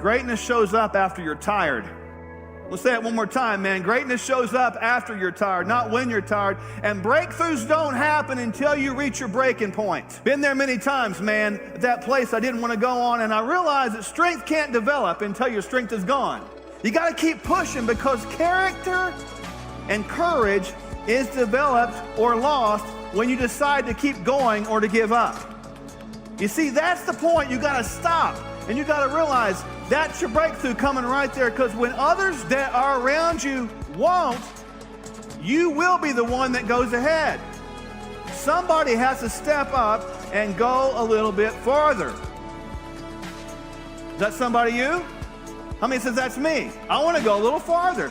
Greatness shows up after you're tired. Let's say it one more time, man. Greatness shows up after you're tired, not when you're tired. And breakthroughs don't happen until you reach your breaking point. Been there many times, man, at that place I didn't want to go on, and I realized that strength can't develop until your strength is gone. You got to keep pushing, because character and courage is developed or lost when you decide to keep going or to give up. You see, that's the point. You got to stop, and you got to realize that's your breakthrough coming right there, because when others that are around you won't, you will be the one that goes ahead. Somebody has to step up and go a little bit farther. Is that somebody you? How many says that's me? I want to go a little farther.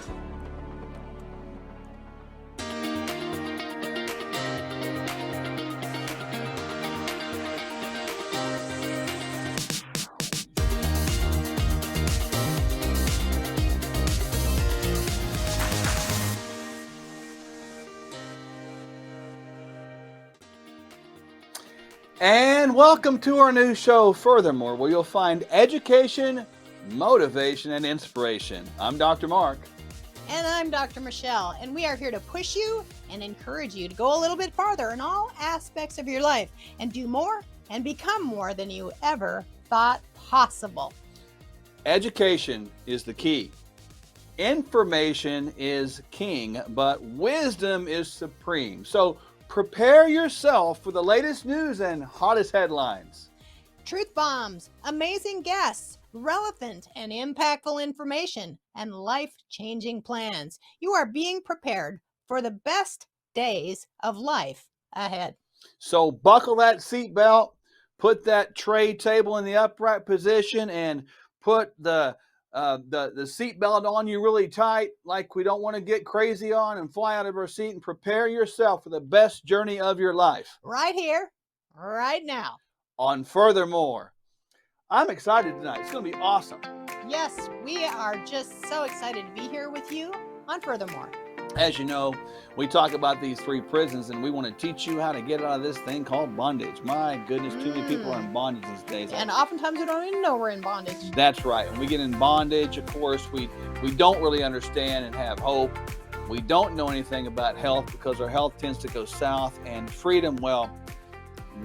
And welcome to our new show, Furthermore, where you'll find education, motivation, and inspiration. I'm Dr. Mark. And I'm Dr. Michelle, and we are here to push you and encourage you to go a little bit farther in all aspects of your life and do more and become more than you ever thought possible. Education is the key. Information is king, but wisdom is supreme. So prepare yourself for the latest news and hottest headlines. Truth bombs, amazing guests, relevant and impactful information, and life-changing plans. You are being prepared for the best days of life ahead. So buckle that seatbelt, put that tray table in the upright position, and put the seatbelt on you really tight, like we don't want to get crazy on and fly out of our seat, and prepare yourself for the best journey of your life. Right here, right now. On Furthermore. I'm excited tonight. It's going to be awesome. Yes, we are just so excited to be here with you on Furthermore. As you know, we talk about these 3 prisons, and we want to teach you how to get out of this thing called bondage. My goodness, too many people are in bondage these days. And oftentimes we don't even know we're in bondage. That's right. When we get in bondage, of course, we don't really understand and have hope. We don't know anything about health, because our health tends to go south, and freedom, well,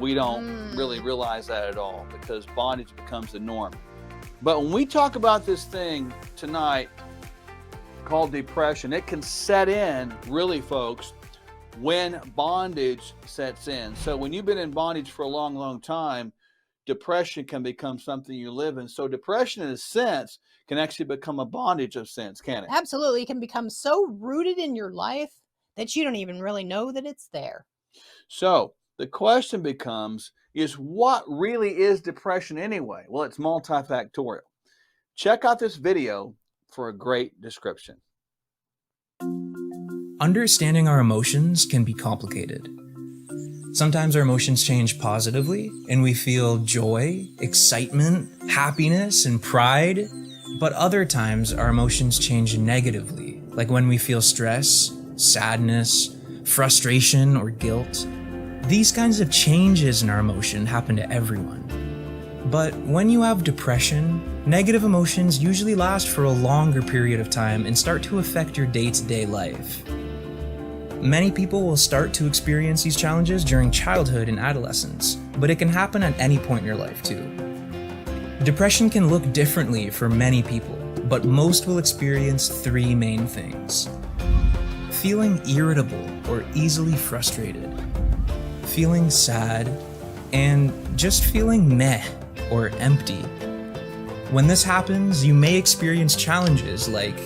we don't really realize that at all, because bondage becomes the norm. But when we talk about this thing tonight called depression, it can set in, really, folks, when bondage sets in. So when you've been in bondage for a long, long time, depression can become something you live in. So depression, in a sense, can actually become a bondage of sense, can it? Absolutely. It can become so rooted in your life that you don't even really know that it's there. So the question becomes, is what really is depression anyway? Well, it's multifactorial. Check out this video for a great description. Understanding our emotions can be complicated. Sometimes our emotions change positively and we feel joy, excitement, happiness, and pride. But other times our emotions change negatively, like when we feel stress, sadness, frustration, or guilt. These kinds of changes in our emotion happen to everyone. But when you have depression, negative emotions usually last for a longer period of time and start to affect your day-to-day life. Many people will start to experience these challenges during childhood and adolescence, but it can happen at any point in your life too. Depression can look differently for many people, but most will experience 3 main things: feeling irritable or easily frustrated, feeling sad, and just feeling meh or empty. When this happens, you may experience challenges like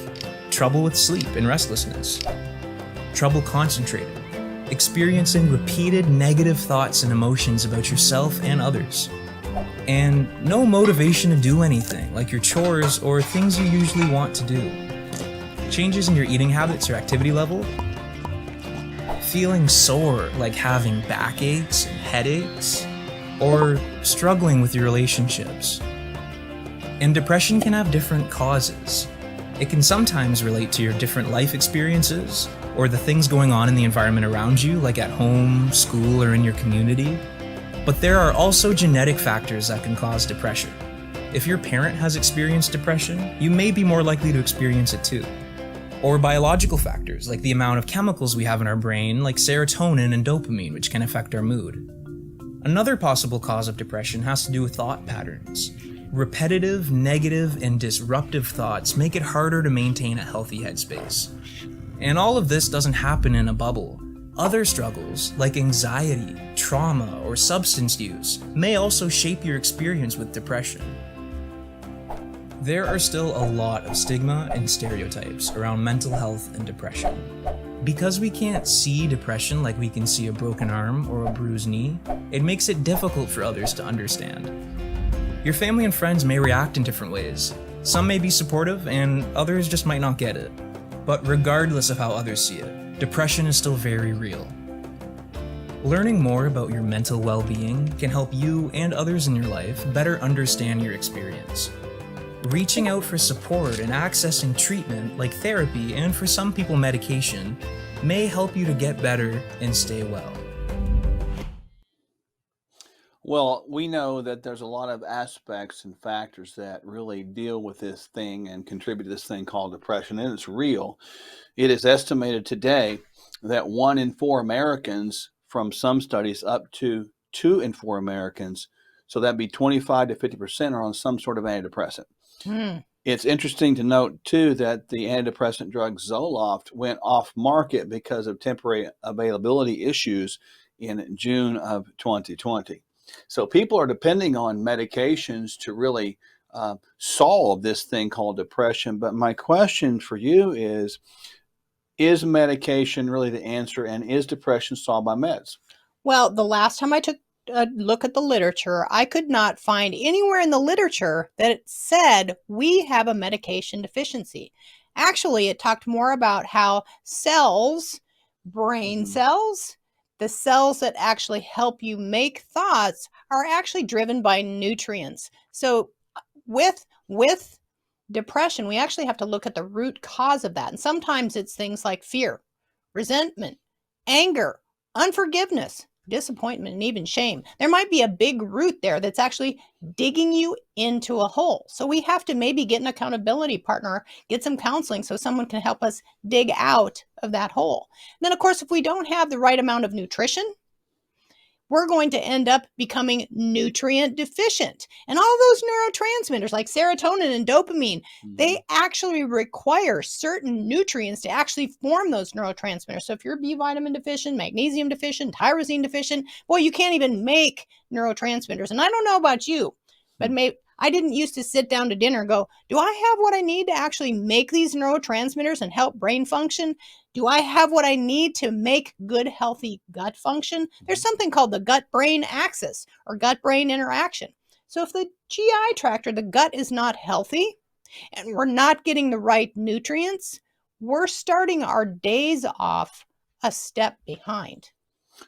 trouble with sleep and restlessness, trouble concentrating, experiencing repeated negative thoughts and emotions about yourself and others, and no motivation to do anything like your chores or things you usually want to do. Changes in your eating habits or activity level, feeling sore like having backaches and headaches, or struggling with your relationships. And depression can have different causes. It can sometimes relate to your different life experiences or the things going on in the environment around you, like at home, school, or in your community. But there are also genetic factors that can cause depression. If your parent has experienced depression, you may be more likely to experience it too. Or biological factors, like the amount of chemicals we have in our brain, like serotonin and dopamine, which can affect our mood. Another possible cause of depression has to do with thought patterns. Repetitive, negative, and disruptive thoughts make it harder to maintain a healthy headspace. And all of this doesn't happen in a bubble. Other struggles, like anxiety, trauma, or substance use, may also shape your experience with depression. There are still a lot of stigma and stereotypes around mental health and depression. Because we can't see depression like we can see a broken arm or a bruised knee, it makes it difficult for others to understand. Your family and friends may react in different ways. Some may be supportive and others just might not get it. But regardless of how others see it, depression is still very real. Learning more about your mental well-being can help you and others in your life better understand your experience. Reaching out for support and accessing treatment like therapy and for some people medication may help you to get better and stay well. Well, we know that there's a lot of aspects and factors that really deal with this thing and contribute to this thing called depression, and it's real. It is estimated today that 1 in 4 Americans, from some studies up to 2 in 4 Americans, so that'd be 25 to 50%, are on some sort of antidepressant. It's interesting to note, too, that the antidepressant drug Zoloft went off market because of temporary availability issues in June of 2020. So people are depending on medications to really solve this thing called depression. But my question for you is medication really the answer, and is depression solved by meds? Well, the last time I took a look at the literature, I could not find anywhere in the literature that it said we have a medication deficiency. Actually, it talked more about how cells, brain cells, the cells that actually help you make thoughts, are actually driven by nutrients. So with depression, we actually have to look at the root cause of that. And sometimes it's things like fear, resentment, anger, unforgiveness, disappointment, and even shame. There might be a big root there that's actually digging you into a hole. So we have to maybe get an accountability partner, get some counseling so someone can help us dig out of that hole. And then, of course, if we don't have the right amount of nutrition, we're going to end up becoming nutrient deficient. And all those neurotransmitters like serotonin and dopamine, they actually require certain nutrients to actually form those neurotransmitters. So if you're B vitamin deficient, magnesium deficient, tyrosine deficient, boy, you can't even make neurotransmitters. And I don't know about you, but maybe I didn't used to sit down to dinner and go, do I have what I need to actually make these neurotransmitters and help brain function? Do I have what I need to make good, healthy gut function? There's something called the gut-brain axis or gut-brain interaction. So if the GI tract or the gut is not healthy and we're not getting the right nutrients, we're starting our days off a step behind.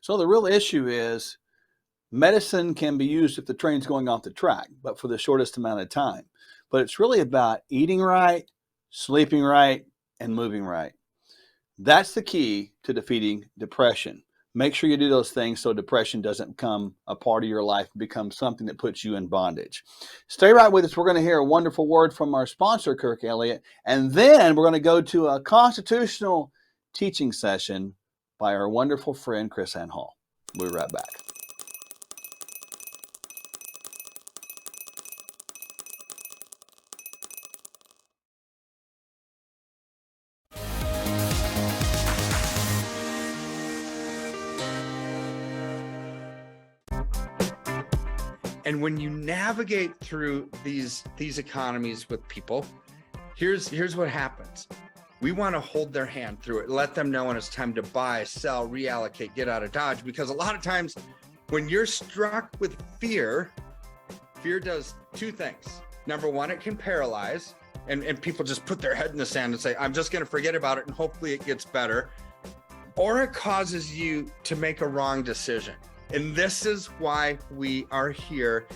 So the real issue is medicine can be used if the train's going off the track, but for the shortest amount of time. But it's really about eating right, sleeping right, and moving right. That's the key to defeating depression. Make sure you do those things so depression doesn't become a part of your life, become something that puts you in bondage. Stay right with us. We're going to hear a wonderful word from our sponsor, Kirk Elliott, and then we're going to go to a constitutional teaching session by our wonderful friend, Kris Hall. We'll be right back. And when you navigate through these economies with people, here's what happens. We want to hold their hand through it, let them know when it's time to buy, sell, reallocate, get out of Dodge. Because a lot of times when you're struck with fear does two things. Number one, it can paralyze, and people just put their head in the sand and say, I'm just going to forget about it and hopefully it gets better. Or it causes you to make a wrong decision. And this is why we are here,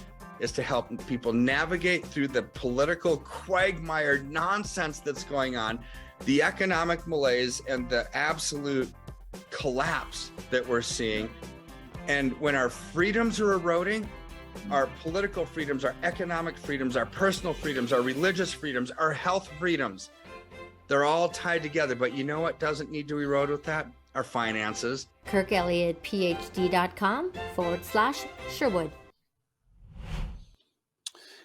is to help people navigate through the political quagmire nonsense that's going on, the economic malaise, and the absolute collapse that we're seeing. And when our freedoms are eroding, our political freedoms, our economic freedoms, our personal freedoms, our religious freedoms, our health freedoms. They're all tied together. But you know what doesn't need to erode with that? Our finances. KirkElliottPhD.com/Sherwood.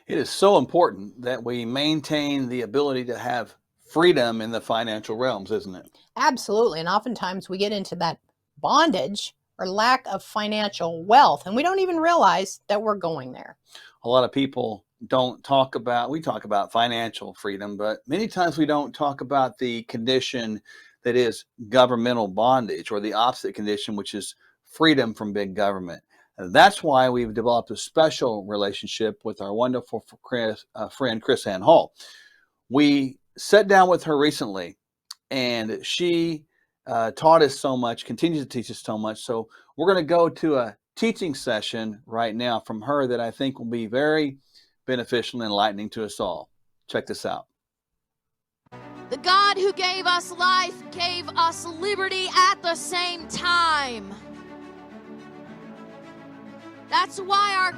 It is so important that we maintain the ability to have freedom in the financial realms, isn't it? Absolutely. And oftentimes we get into that bondage or lack of financial wealth, and we don't even realize that we're going there. A lot of people don't talk about, we talk about financial freedom, but many times we don't talk about the condition that is governmental bondage, or the opposite condition, which is freedom from big government. And that's why we've developed a special relationship with our wonderful friend, Kris Hall. We sat down with her recently, and she taught us so much, continues to teach us so much. So we're going to go to a teaching session right now from her that I think will be very beneficial and enlightening to us all. Check this out. The God who gave us life gave us liberty at the same time. That's why our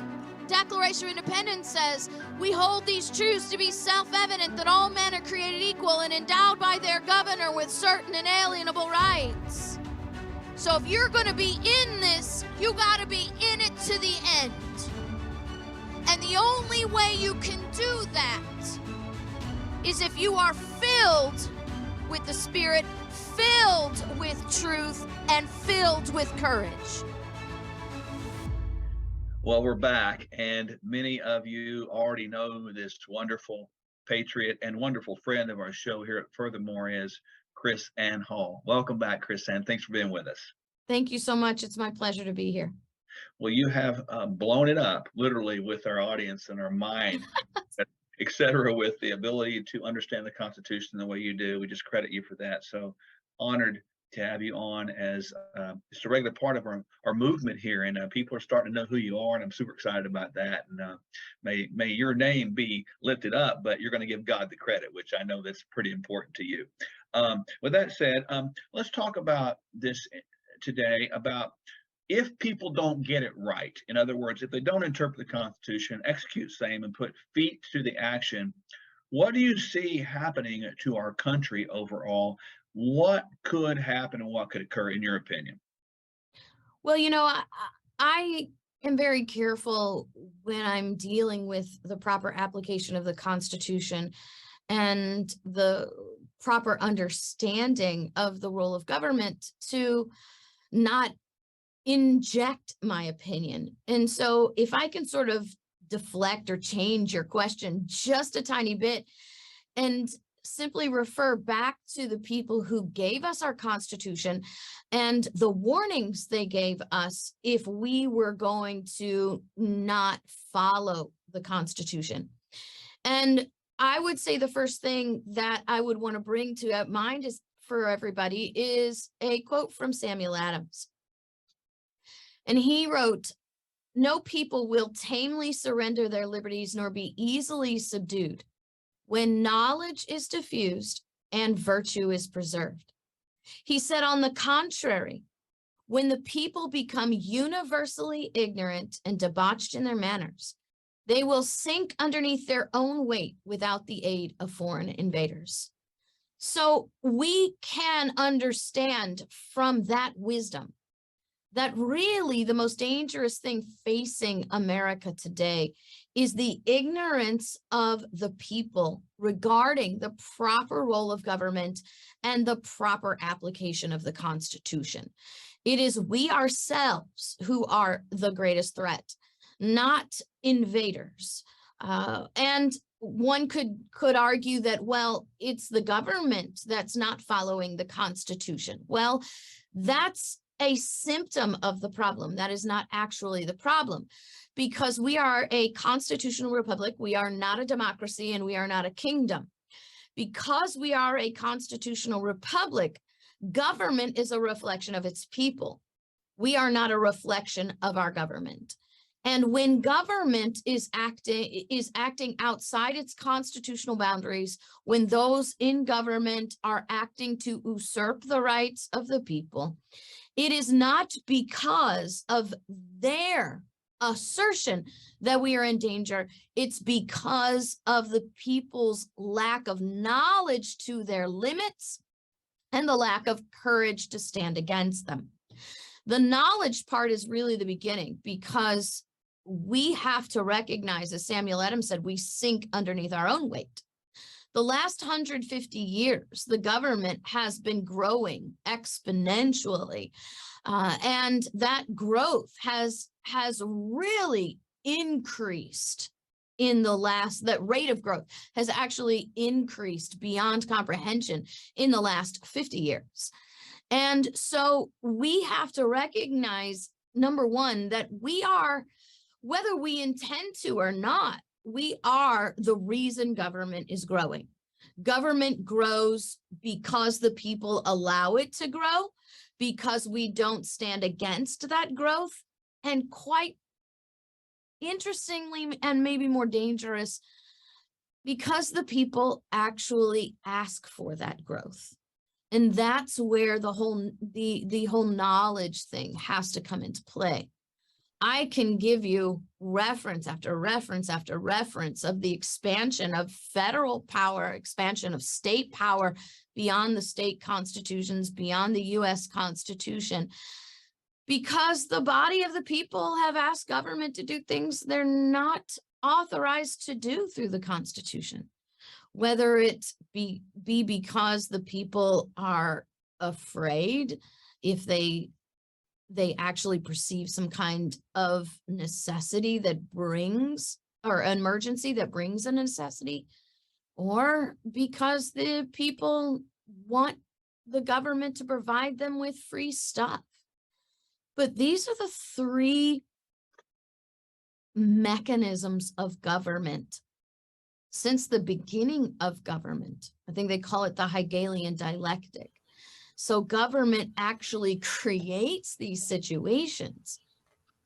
Declaration of Independence says we hold these truths to be self-evident, that all men are created equal and endowed by their governor with certain inalienable rights. So if you're going to be in this, you got to be in it to the end. And the only way you can do that is if you are filled with the Spirit, filled with truth, and filled with courage. Well, we're back, and many of you already know this wonderful patriot and wonderful friend of our show here at FurtherMore is Kris Hall. Welcome back, Kris Ann. Thanks for being with us. Thank you so much. It's my pleasure to be here. Well, you have blown it up, literally, with our audience and our mind, et cetera, with the ability to understand the Constitution the way you do. We just credit you for that. So honored to have you on as just a regular part of our movement here, and people are starting to know who you are, and I'm super excited about that. And may your name be lifted up, but you're going to give God the credit, which I know that's pretty important to you. With that said, let's talk about this today, about if people don't get it right. In other words, if they don't interpret the Constitution, execute same, and put feet to the action, what do you see happening to our country overall? What could happen and what could occur, in your opinion? Well, you know, I am very careful when I'm dealing with the proper application of the Constitution and the proper understanding of the role of government to not inject my opinion. And so if I can sort of deflect or change your question just a tiny bit and simply refer back to the people who gave us our Constitution and the warnings they gave us if we were going to not follow the Constitution. And I would say the first thing that I would want to bring to mind is for everybody is a quote from Samuel Adams. And he wrote, "No people will tamely surrender their liberties nor be easily subdued when knowledge is diffused and virtue is preserved." He said, on the contrary, when the people become universally ignorant and debauched in their manners, they will sink underneath their own weight without the aid of foreign invaders. So we can understand from that wisdom that really the most dangerous thing facing America today is the ignorance of the people regarding the proper role of government and the proper application of the Constitution. It is we ourselves who are the greatest threat, not invaders. And one could argue that, well, it's the government that's not following the Constitution. Well, that's a symptom of the problem. That is not actually the problem, because we are a constitutional republic. We are not a democracy, and we are not a kingdom. Because we are a constitutional republic, government is a reflection of its people. We are not a reflection of our government. And when government is acting outside its constitutional boundaries, when those in government are acting to usurp the rights of the people, it is not because of their assertion that we are in danger. It's because of the people's lack of knowledge to their limits and the lack of courage to stand against them. The knowledge part is really the beginning, because we have to recognize, as Samuel Adams said, we sink underneath our own weight. The last 150 years, the government has been growing exponentially. And that growth has really increased that rate of growth has actually increased beyond comprehension in the last 50 years. And so we have to recognize, number one, that we are, whether we intend to or not, we are the reason government is growing. Government grows because the people allow it to grow, because we don't stand against that growth, and quite interestingly, and maybe more dangerous, because the people actually ask for that growth. And that's where the whole knowledge thing has to come into play. I can give you reference after reference after reference of the expansion of federal power, expansion of state power beyond the state constitutions, beyond the US Constitution, because the body of the people have asked government to do things they're not authorized to do through the Constitution, whether it be because the people are afraid if they actually perceive some kind of necessity that brings, or emergency that brings a necessity, or because the people want the government to provide them with free stuff. But these are the three mechanisms of government since the beginning of government. I think they call it the Hegelian dialectic. So government actually creates these situations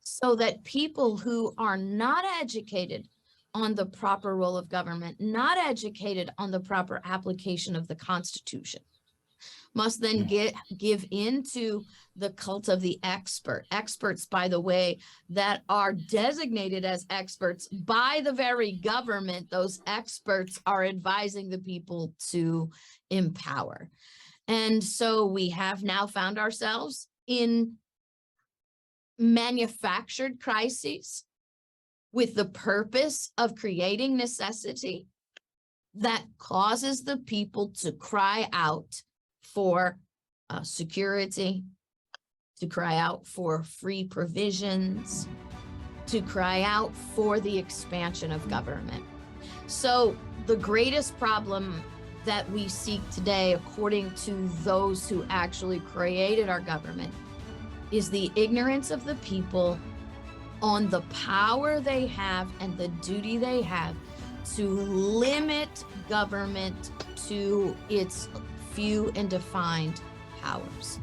so that people who are not educated on the proper role of government, not educated on the proper application of the Constitution, must then give into the cult of the expert. Experts, by the way, that are designated as experts by the very government. Those experts are advising the people to empower. And so we have now found ourselves in manufactured crises with the purpose of creating necessity that causes the people to cry out for security, to cry out for free provisions, to cry out for the expansion of government. So the greatest problem that we seek today, according to those who actually created our government, is the ignorance of the people on the power they have and the duty they have to limit government to its few and defined powers.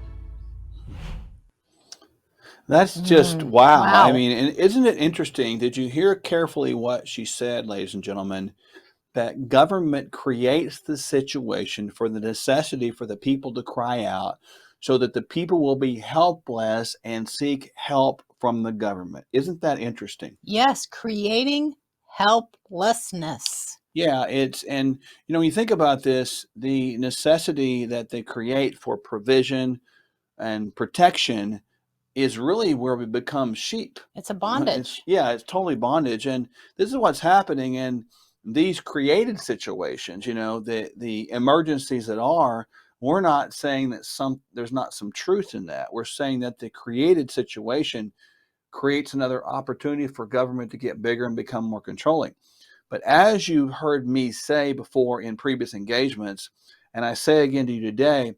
That's just wow. Wow. I mean, and isn't it interesting? Did you hear carefully what she said, ladies and gentlemen? That government creates the situation for the necessity for the people to cry out so that the people will be helpless and seek help from the government. Isn't that interesting? Yes, creating helplessness. Yeah, and when you think about this, the necessity that they create for provision and protection is really where we become sheep. It's a bondage. It's totally bondage. And this is what's happening in these created situations, the emergencies that are. We're not saying that there's not some truth in that. We're saying that the created situation creates another opportunity for government to get bigger and become more controlling. But as you've heard me say before in previous engagements, and I say again to you today,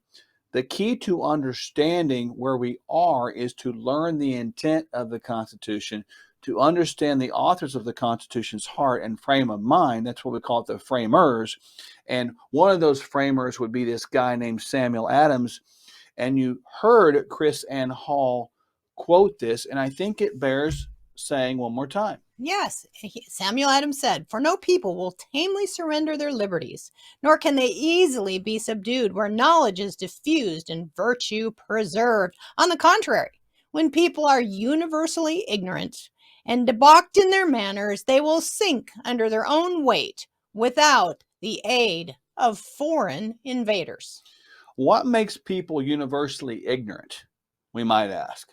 the key to understanding where we are is to learn the intent of the Constitution, to understand the authors of the Constitution's heart and frame of mind. That's what we call it, the framers. And one of those framers would be this guy named Samuel Adams. And you heard Kris Ann Hall quote this, and I think it bears saying one more time. Yes, Samuel Adams said, "For no people will tamely surrender their liberties, nor can they easily be subdued where knowledge is diffused and virtue preserved. On the contrary, when people are universally ignorant and debauched in their manners, they will sink under their own weight without the aid of foreign invaders. What makes people universally ignorant, we might ask?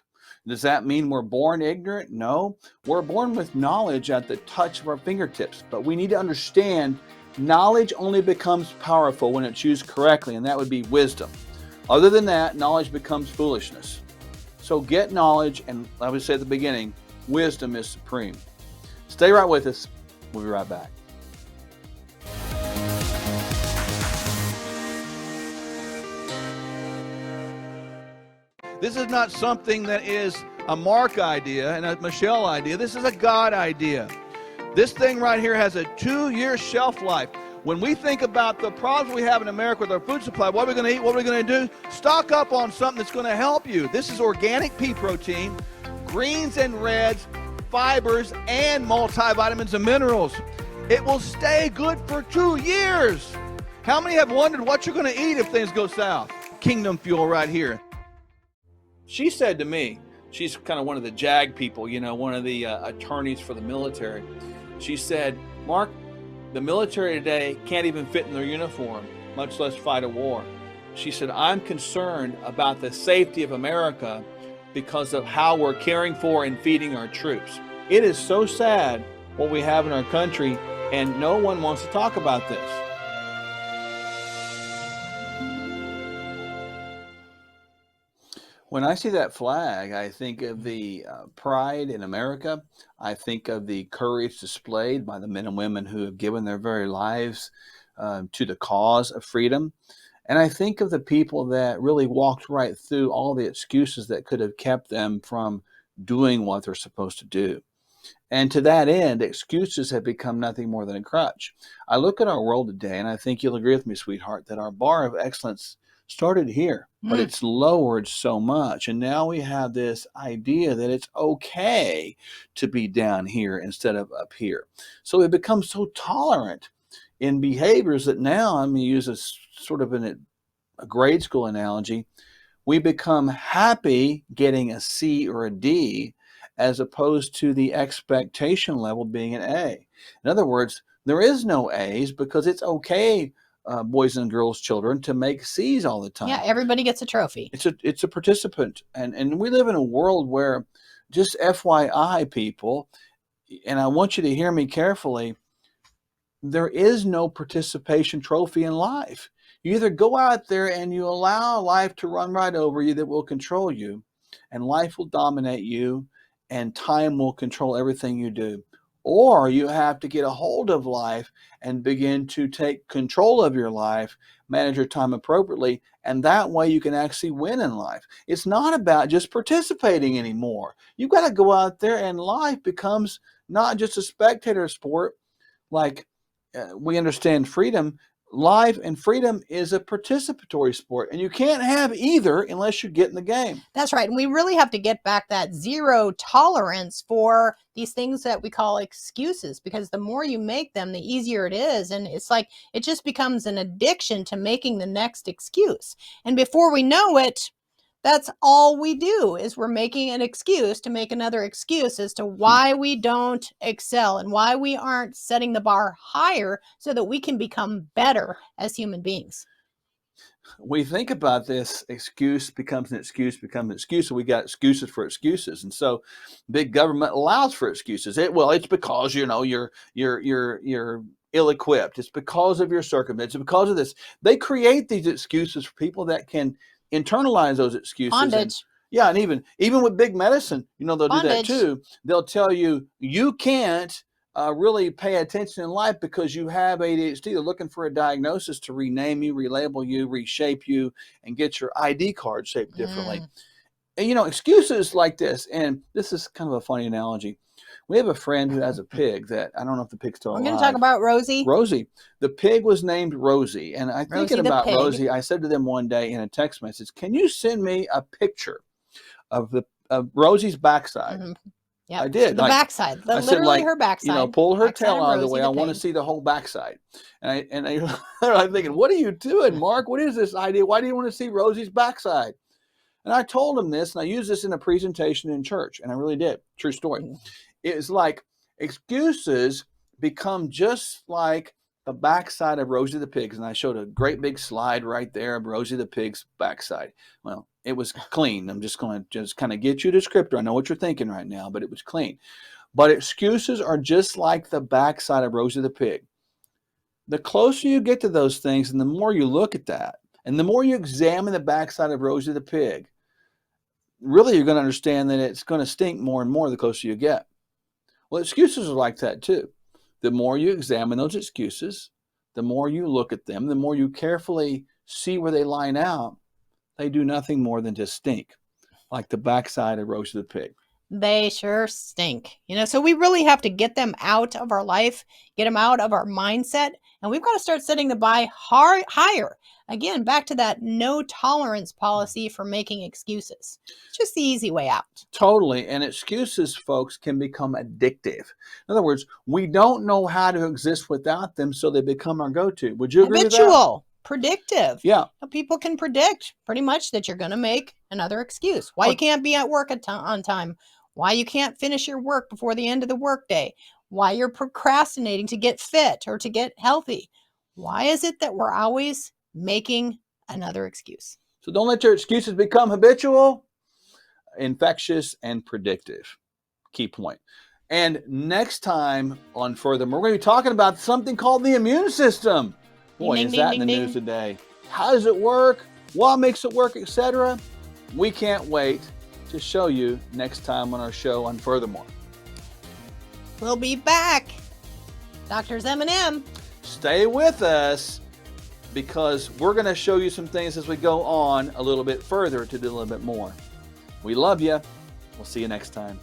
Does that mean we're born ignorant? No, we're born with knowledge at the touch of our fingertips, but we need to understand knowledge only becomes powerful when it's used correctly, and that would be wisdom. Other than that, knowledge becomes foolishness. So get knowledge, and like I said at the beginning, wisdom is supreme. Stay right with us. We'll be right back. This is not something that is a Mark idea and a Michelle idea. This is a God idea. This thing right here has a 2-year shelf life. When we think about the problems we have in America with our food supply, what are we going to eat, what are we going to do? Stock up on something that's going to help you. This is organic pea protein, greens and reds, fibers, and multivitamins and minerals. It will stay good for 2 years. How many have wondered what you're going to eat if things go south? Kingdom Fuel right here. She said to me, she's kind of one of the JAG people, you know, one of the attorneys for the military. She said, Mark, the military today can't even fit in their uniform, much less fight a war. She said, I'm concerned about the safety of America because of how we're caring for and feeding our troops. It is so sad what we have in our country, and no one wants to talk about this. When I see that flag, I think of the pride in America. I think of the courage displayed by the men and women who have given their very lives to the cause of freedom. And I think of the people that really walked right through all the excuses that could have kept them from doing what they're supposed to do. And to that end, excuses have become nothing more than a crutch. I look at our world today, and I think you'll agree with me, sweetheart, that our bar of excellence started here, but it's lowered so much. And now we have this idea that it's okay to be down here instead of up here. So we become so tolerant in behaviors that now, I'm going to use a sort of a grade school analogy, we become happy getting a C or a D as opposed to the expectation level being an A. In other words, there is no A's because it's okay, boys and girls, children, to make C's all the time. Yeah, everybody gets a trophy. It's a participant. And we live in a world where, just FYI, people, and I want you to hear me carefully, there is no participation trophy in life. You either go out there and you allow life to run right over you that will control you, and life will dominate you, and time will control everything you do. Or you have to get a hold of life and begin to take control of your life, manage your time appropriately, and that way you can actually win in life. It's not about just participating anymore. You've got to go out there, and life becomes not just a spectator sport like we understand freedom. Life and freedom is a participatory sport, and you can't have either unless you get in the game. That's right. And we really have to get back that zero tolerance for these things that we call excuses, because the more you make them, the easier it is. And it's like it just becomes an addiction to making the next excuse. And before we know it, that's all we do is we're making an excuse to make another excuse as to why we don't excel and why we aren't setting the bar higher so that we can become better as human beings. We think about this, excuse becomes an excuse, so we got excuses for excuses. And so big government allows for excuses. It's because, you know, you're ill-equipped. It's because of your circumstances. It's because of this. They create these excuses for people that can internalize those excuses. Bondage. And even with big medicine, you know, they'll Bondage. do that too. They'll tell you, you can't really pay attention in life because you have ADHD. They're looking for a diagnosis to rename you, relabel you, reshape you, and get your ID card shaped differently. And, you know, excuses like this, and this is kind of a funny analogy. We have a friend who has a pig that, I don't know if the pig's still alive. We're going to talk about Rosie. Rosie. The pig was named Rosie. And I thinking about pig. Rosie, I said to them one day in a text message, can you send me a picture of Rosie's backside? Mm-hmm. Yeah, I did. The backside. Literally her backside. You know, pull her Backside tail out of the Rosie way. the I want to pig. see the whole backside. And I'm thinking, what are you doing, Mark? What is this idea? Why do you want to see Rosie's backside? And I told him this, and I used this in a presentation in church, and I really did. True story. It's like excuses become just like the backside of Rosie the Pig's. And I showed a great big slide right there of Rosie the Pig's backside. Well, it was clean. I'm just going to kind of get you a descriptor. I know what you're thinking right now, but it was clean. But excuses are just like the backside of Rosie the Pig. The closer you get to those things and the more you look at that, and the more you examine the backside of Rosie the Pig, really you're going to understand that it's going to stink more and more the closer you get. Well, excuses are like that too. The more you examine those excuses, the more you look at them, the more you carefully see where they line out, they do nothing more than just stink, like the backside of Rosie the Pig. They sure stink. So we really have to get them out of our life, get them out of our mindset, and we've got to start setting the bar higher. Again, back to that no tolerance policy for making excuses. It's just the easy way out. Totally. And excuses, folks, can become addictive. In other words, we don't know how to exist without them, so they become our go-to. Would you agree with that? Habitual, predictive. Yeah. People can predict pretty much that you're going to make another excuse. Why you can't be at work on time. Why you can't finish your work before the end of the workday. Why you're procrastinating to get fit or to get healthy. Why is it that we're always making another excuse? So don't let your excuses become habitual, infectious, and predictive. Key point. And next time on FurtherMore, we're going to be talking about something called the immune system. Boy, Ding, is ding, that ding, in the ding, news today. How does it work? What makes it work, etc.? We can't wait to show you next time on our show on FurtherMore. We'll be back. Doctors M&M. Stay with us because we're going to show you some things as we go on a little bit further to do a little bit more. We love you. We'll see you next time.